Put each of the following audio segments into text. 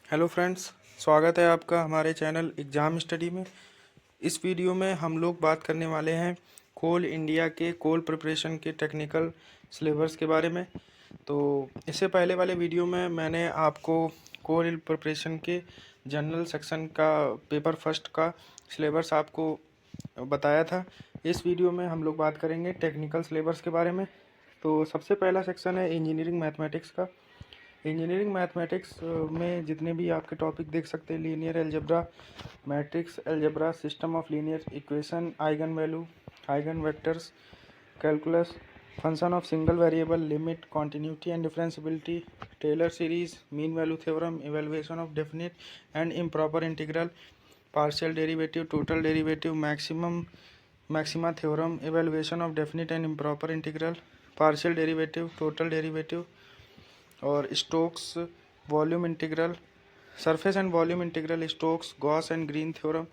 Hello friends, स्वागत है आपका हमारे चैनल एग्ज़ाम स्टडी में। इस वीडियो में हम लोग बात करने वाले हैं कोल इंडिया के कोल प्रिपरेशन के टेक्निकल सिलेबस के बारे में। तो इससे पहले वाले वीडियो में मैंने आपको कोल प्रिपरेशन के जनरल सेक्शन का पेपर फर्स्ट का सिलेबस आपको बताया था। इस वीडियो में हम लोग बात करेंगे टेक्निकल सिलेबस के बारे में। तो सबसे पहला सेक्शन है इंजीनियरिंग मैथमेटिक्स का। इंजीनियरिंग मैथमेटिक्स में जितने भी आपके टॉपिक देख सकते हैं, linear algebra, matrix algebra, system of linear equation, eigen value, eigen vectors, calculus, function of single variable, limit, continuity and differentiability, Taylor series, mean value theorem, evaluation of definite and improper integral, partial derivative, total derivative, maxima theorem, evaluation of definite and improper integral, partial derivative, total derivative और Stokes volume integral, surface and volume integral, Stokes, Gauss and Green theorem,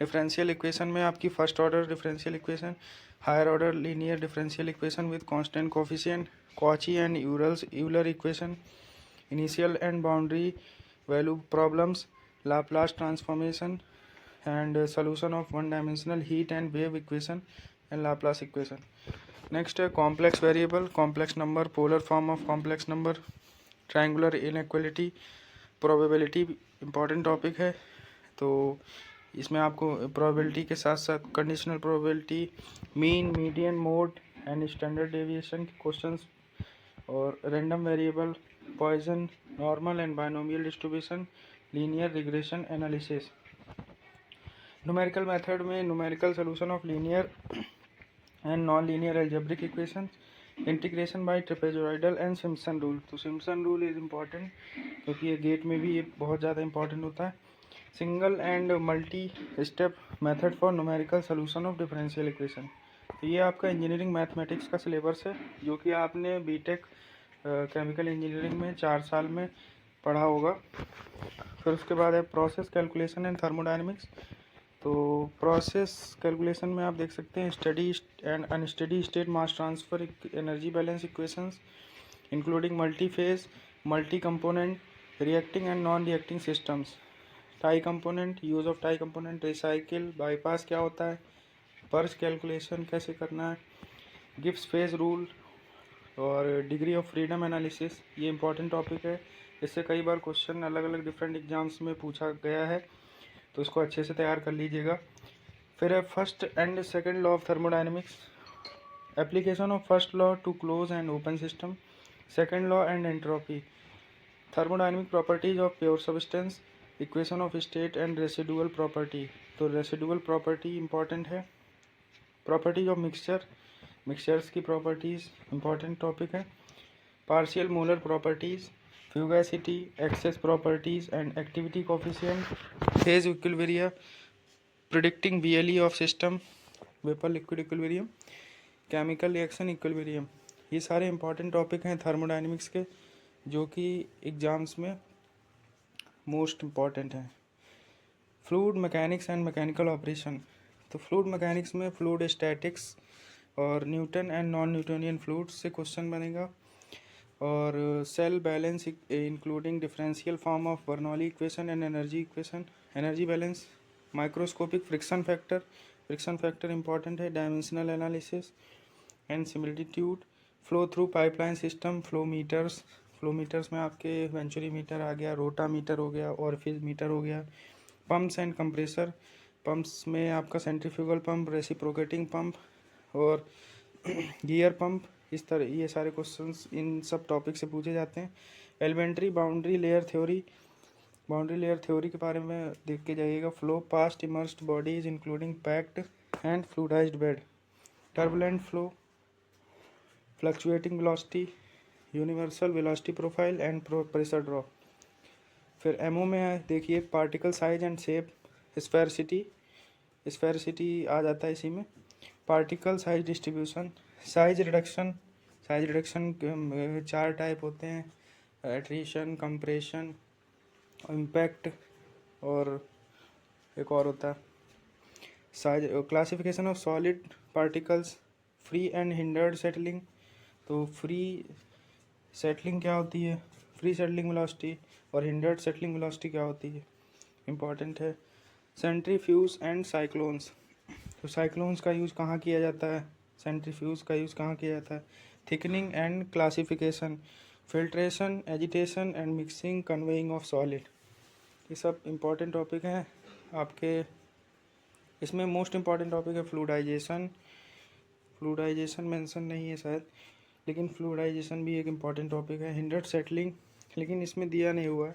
differential equation में आपकी first order differential equation, higher order linear differential equation with constant coefficient, Cauchy and Euler equation, initial and boundary value problems, Laplace transformation and solution of one dimensional heat and wave equation and Laplace equation. Next है complex variable, complex number, polar form of complex number, triangular inequality, probability important topic है। तो इसमें आपको probability के साथ साथ conditional probability, mean, median, mode and standard deviation के questions और random variable, Poisson, normal and binomial distribution, linear regression analysis. Numerical method में numerical solution of linear and non linear algebraic equation, integration by trapezoidal and Simpson rule. तो Simpson rule is important क्योंकि ये gate में भी ये बहुत ज़्यादा important होता है। Single and multi step method for numerical solution of differential equation. तो ये आपका इंजीनियरिंग मैथमेटिक्स का सिलेबस है जो कि आपने बीटेक केमिकल इंजीनियरिंग में 4 साल में पढ़ा होगा। फिर उसके बाद है प्रोसेस कैलकुलेशन एंड थर्मोडायनेमिक्स। तो प्रोसेस कैलकुलेशन में आप देख सकते हैं study and unsteady state mass transfer, energy balance equations including multi phase, multi component, reacting and non reacting systems, tie component, use of tie component, recycle, bypass क्या होता है, purse calculation कैसे करना है, गिब्स फेज रूल और degree of freedom analysis. ये important topic है, इससे कई बार क्वेश्चन अलग अलग डिफरेंट एग्जाम्स में पूछा गया है, तो इसको अच्छे से तैयार कर लीजिएगा। फिर है first and second law of thermodynamics, application of first law to close and open system, second law and entropy, thermodynamic properties of pure substance, equation of state and residual property. तो रेसिडुअल प्रॉपर्टी इंपॉर्टेंट है। Properties of mixture, mixtures की properties important topic है। Partial molar properties, fugacity, excess properties and activity coefficient, phase equilibrium, predicting BLE of system, vapour liquid equilibrium, chemical reaction equilibrium. ये सारे important topic हैं thermodynamics के जो कि exams में most important हैं। Fluid mechanics and mechanical operation. तो fluid mechanics में फ्लूइड स्टैटिक्स और Newton and non Newtonian fluids से क्वेश्चन बनेगा। और shell balance including differential form of Bernoulli equation and energy equation, energy balance, microscopic friction factor important है, dimensional analysis and similitude, flow through pipeline system, flow meters में आपके venturi meter आ गया, रोटा metre हो गया, orifice metre हो गया, pumps and compressor, pumps में आपका सेंट्रीफ्यूगल पंप, रेसिप्रोकेटिंग पंप और गियर पंप। इस तरह ये सारे क्वेश्चंस इन सब टॉपिक से पूछे जाते हैं। Elementary boundary layer theory, boundary layer theory के बारे में देख के जाइएगा। Flow past immersed bodies including packed and fluidised bed, turbulent flow, fluctuating velocity, universal velocity profile and pressure drop. फिर एमओ में देखिए particle size and shape, sphericity आ जाता है इसी में, particle size distribution, size reduction 4 type होते हैं, एट्रीशन, कंप्रेशन, इम्पैक्ट और एक और होता है size. Classification of solid particles, free and hindered settling. तो फ्री सेटलिंग क्या होती है, फ्री सेटलिंग वेलोसिटी, और हिंडर्ड सेटलिंग वेलोसिटी क्या होती है, इम्पॉर्टेंट है। सेंट्रीफ्यूज एंड साइक्लोन्स, तो साइक्लोन्स का यूज़ कहाँ किया जाता है, सेंट्रीफ्यूज का यूज़ कहाँ किया जाता है। Thickening and classification, filtration, agitation and mixing, conveying of solid, ये सब इम्पॉर्टेंट टॉपिक हैं आपके। इसमें मोस्ट इम्पॉर्टेंट टॉपिक है फ्लूडाइजेशन। फ्लूडाइजेशन मेंशन नहीं है शायद, लेकिन फ्लूडाइजेशन भी एक इम्पॉर्टेंट टॉपिक है। हिंडर्ड सेटलिंग लेकिन इसमें दिया नहीं हुआ है,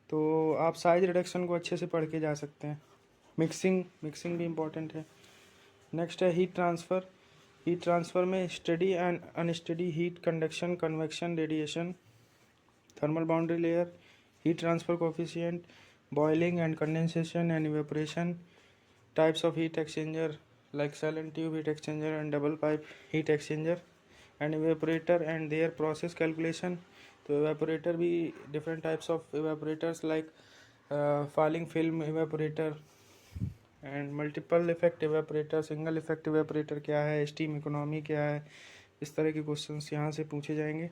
तो आप साइज रिडक्शन को अच्छे से पढ़ के जा सकते हैं। मिक्सिंग भी इम्पॉर्टेंट है। नेक्स्ट है हीट ट्रांसफ़र। हीट ट्रांसफ़र में study and unsteady heat, conduction, convection, radiation, thermal boundary layer, heat transfer coefficient, boiling and condensation and evaporation, types of heat exchanger like cell and tube heat exchanger and double pipe heat exchanger, and evaporator and their process calculation। तो evaporator भी different types of evaporators like falling film evaporator and multiple effect evaporator, single effect evaporator क्या है, steam economy क्या है, इस तरह के questions यहाँ से पूछे जाएंगे।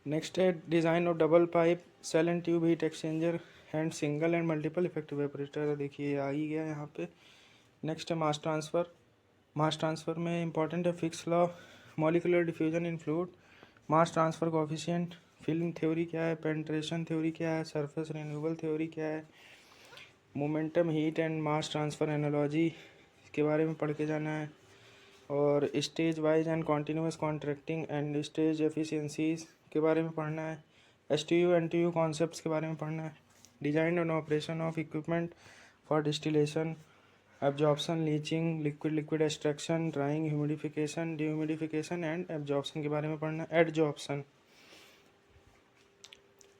नेक्स्ट है design of double pipe, shell and tube heat exchanger and single and multiple effect evaporator, देखिए आ ही गया यहाँ पे। नेक्स्ट है मास ट्रांसफ़र। मास ट्रांसफ़र में इंपॉर्टेंट है Fick's law, molecular diffusion in fluid, mass transfer coefficient, film theory क्या है, पेनिट्रेशन थ्योरी क्या है, सरफेस रिन्यूअल थ्योरी क्या है, momentum heat and mass transfer analogy के बारे में पढ़ के जाना है। और stage wise and continuous contracting and stage efficiencies के बारे में पढ़ना है। STU NTU कॉन्सेप्ट्स के बारे में पढ़ना है। Design and operation of equipment for distillation, absorption, leaching, liquid extraction, drawing, humidification, dehumidification and absorption के बारे में पढ़ना है। एडजॉर्प्शन,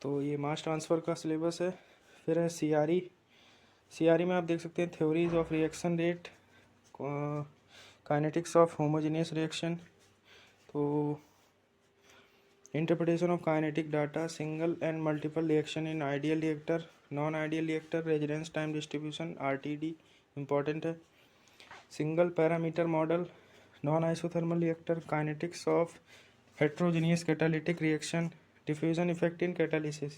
तो ये मास ट्रांसफ़र का सिलेबस है। फिर है CRE में आप देख सकते हैं theories of reaction rate, kinetics of homogeneous reaction, तो interpretation of kinetic data, single and multiple reaction in ideal reactor, non ideal reactor, residence time distribution RTD important है। Single parameter model, non isothermal reactor, kinetics of heterogeneous catalytic reaction, diffusion effect in catalysis,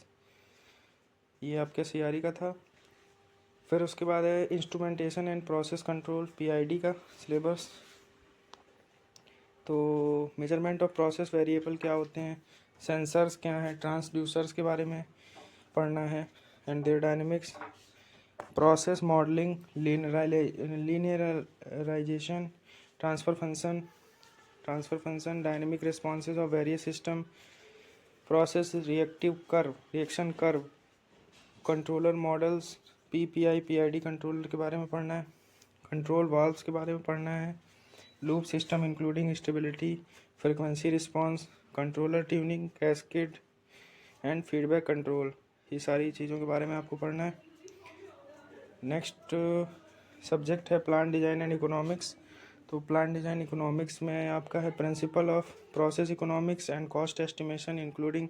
ये आपके CRE का था। फिर उसके बाद है instrumentation and process control, PID का सिलेबस। तो मेजरमेंट ऑफ प्रोसेस वेरिएबल क्या होते हैं, सेंसर्स क्या हैं, ट्रांसड्यूसर्स के बारे में पढ़ना है and their dynamics, process modelling, linearisation, transfer function, dynamic responses of various system, process reaction curve, controller models, PPI PID controller के बारे में पढ़ना है। कंट्रोल वाल्व्स के बारे में पढ़ना है। Loop system including stability, frequency response, controller tuning, cascade and feedback control, ये सारी चीज़ों के बारे में आपको पढ़ना है। नेक्स्ट सब्जेक्ट है प्लांट डिज़ाइन एंड इकोनॉमिक्स। तो प्लांट डिज़ाइन इकोनॉमिक्स में आपका है principle of process economics and cost estimation including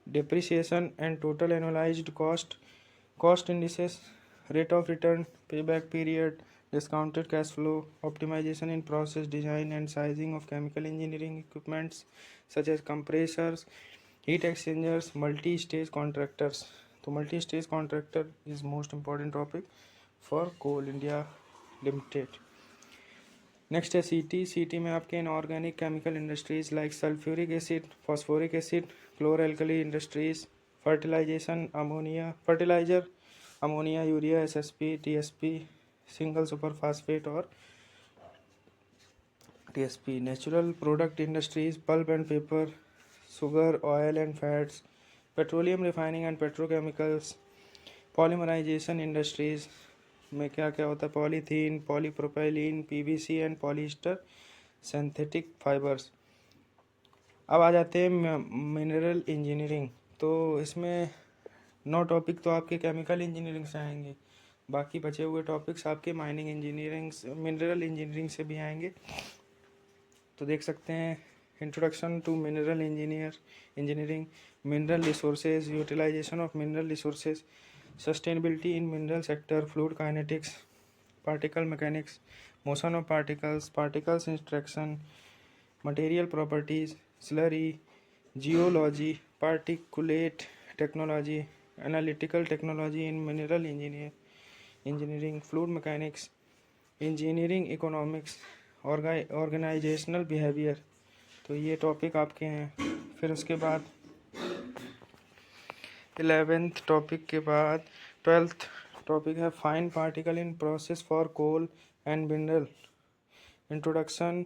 depreciation and total annualised cost indices, rate of return, payback period, discounted cash flow, optimization in process design and sizing of chemical engineering equipments such as compressors, heat exchangers, multi-stage contractors। तो multi-stage contractor is most important topic for Coal India Limited। Next है CT में आपके inorganic chemical industries like sulphuric acid, phosphoric acid, chloralkali industries, fertiliser, ammonia, urea, SSP, TSP, single super phosphate और TSP, natural product industries, pulp and paper, sugar, oil and fats, petroleum refining and petrochemicals, polymerisation industries में क्या क्या होता है, polythene, polypropylene, PVC and polyester synthetic fibres. अब आ जाते हैं मिनरल इंजीनियरिंग। तो इसमें 9 टॉपिक तो आपके केमिकल इंजीनियरिंग से आएंगे, बाकी बचे हुए टॉपिक्स आपके माइनिंग इंजीनियरिंग, मिनरल इंजीनियरिंग से भी आएंगे। तो देख सकते हैं introduction to mineral engineering, mineral resources, utilisation of mineral resources, sustainability in mineral sector, fluid kinetics, particle mechanics, motion of particles instruction, material properties, slurry, geology, particulate technology, analytical technology in mineral engineering, fluid mechanics, engineering economics, organizational behavior। तो ये topic आपके हैं। फिर उसके बाद 11th topic के बाद 12th topic है fine particle in process for coal and mineral, introduction,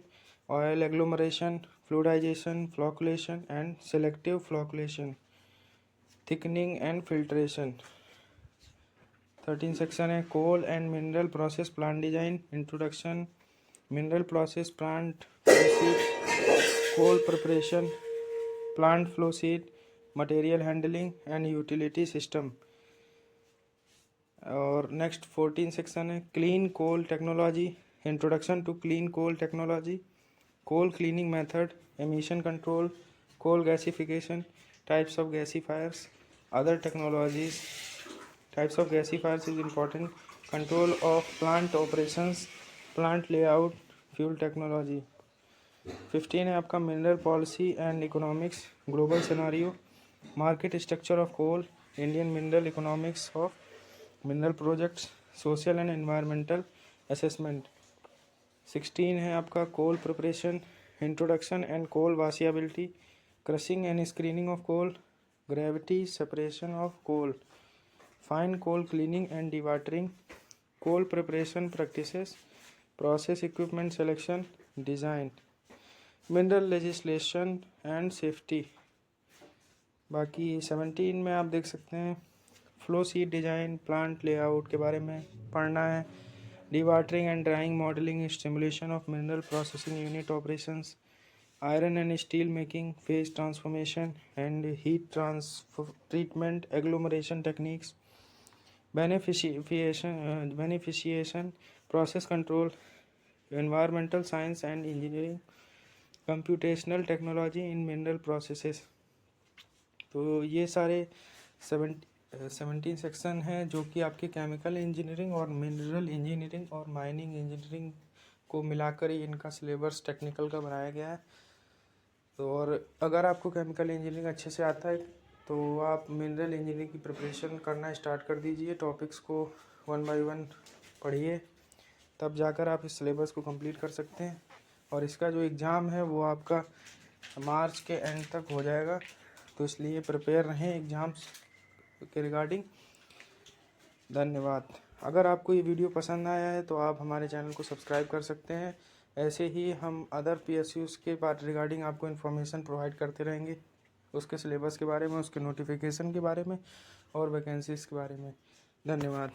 oil agglomeration, fluidisation, flocculation and selective flocculation, thickening and filtration. 13 section है coal and mineral process plant design, introduction, mineral process plant proceed, coal preparation, plant flow sheet, material handling and utility system. और next 14 section है clean coal technology, introduction to clean coal technology, coal cleaning method, emission control, coal gasification, types of गैसीफायर्स, other technologies. Types of gasifiers is important, control of plant operations, plant layout, fuel technology. 15 है आपका mineral policy and economics, global scenario, market structure of coal, Indian mineral economics of mineral projects, social and environmental assessment. 16 है आपका coal preparation, introduction and coal washability, crushing and screening of coal, gravity separation of coal, fine coal cleaning and dewatering, coal preparation practices, process equipment selection, design, mineral legislation and safety. बाकी 17 में आप देख सकते हैं flow sheet design, plant layout के बारे में पढ़ना है, dewatering and drying modelling, stimulation of mineral processing unit operations, iron and steel making, phase transformation and heat treatment, agglomeration techniques, beneficiation, process control, environmental science and engineering, computational technology in mineral processes. तो ये सारे 17 section हैं जो कि आपके chemical engineering और mineral engineering और mining engineering को मिलाकर ही इनका सिलेबस टेक्निकल का बनाया गया है। तो और अगर आपको केमिकल इंजीनियरिंग अच्छे से आता है तो आप मिनरल इंजीनियरिंग की प्रिपरेशन करना स्टार्ट कर दीजिए, टॉपिक्स को 1 बाय 1 पढ़िए, तब जाकर आप इस सिलेबस को कंप्लीट कर सकते हैं। और इसका जो एग्ज़ाम है वो आपका मार्च के एंड तक हो जाएगा, तो इसलिए प्रिपेयर रहें एग्ज़ाम्स के रिगार्डिंग। धन्यवाद। अगर आपको ये वीडियो पसंद आया है तो आप हमारे चैनल को सब्सक्राइब कर सकते हैं। ऐसे ही हम अदर PSUs के रिगार्डिंग आपको इन्फॉर्मेशन प्रोवाइड करते रहेंगे, उसके सिलेबस के बारे में, उसके नोटिफिकेशन के बारे में और वैकेंसीज़ के बारे में। धन्यवाद।